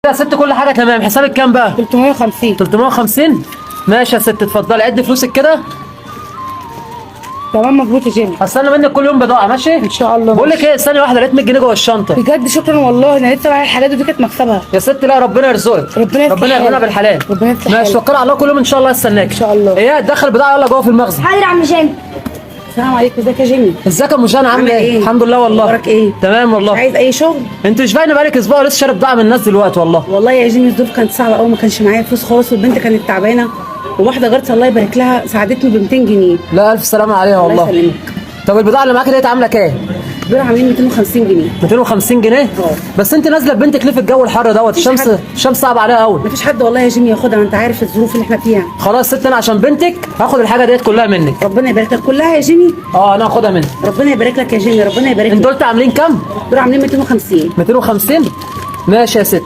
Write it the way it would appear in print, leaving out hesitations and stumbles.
يا ست كل حاجه تمام. حسابك كام بقى؟ 350. 350. ماشي يا ست، اتفضلي عدي فلوسك كده. تمام مظبوط يا جيمي. هستنى منك كل يوم بضاعه ماشي؟ ان شاء الله. بقول لك ايه، ثانيه واحده لقيت 100 جنيه جوه الشنطه. بجد شكرا والله، انا لسه معايا الحاجات دي كانت مكسبها. يا ست لا، ربنا يرزقك. ربنا يفتح ربنا يرزقنا حالك. بالحلال. ربنا يفتح ماشي، حالك. توكل على الله كل يوم ان شاء الله هستناك. ان شاء الله. ايه، تدخل البضاعه يلا جوه في المخزن. حاضر يا عم جيمي. السلام عليكم، ازيك يا جيمي؟ ازيك يا ام جانا، عامله عاملة ايه؟ إيه؟ الحمد لله والله. اخبارك ايه؟ تمام والله. عايز اي شغل؟ انت مش باينه بقالك اسبوع لسه شارب بضاعه من الناس دلوقتي والله. والله يا جيمي الظروف كانت صعبه قوي، ما كانش معايا فلوس خالص، والبنت كانت تعبانه، وواحده جارتي الله يبارك لها ساعدتني ب 200 جنيه. لا الف سلامه عليها الله والله. يسلمك. طب البضاعه اللي معاك ديت عامله كام؟ دول عاملين 250 جنيه. 250 جنيه؟ بس انت نازله ببنتك ليه في الجو الحر دوت؟ مفيش الشمس حد. الشمس صعبه عليها قوي. مفيش حد والله يا جيمي ياخدها، انت عارف الظروف اللي احنا فيها. خلاص ست، انا عشان بنتك هاخد الحاجه ديت كلها منك. ربنا يبارك لك كلها يا جيمي. اه انا هاخدها منك. ربنا يبارك لك يا جيمي، ربنا يبارك انت لك. قلت عاملين كام؟ دول عاملين 250. 250. ماشي يا ست.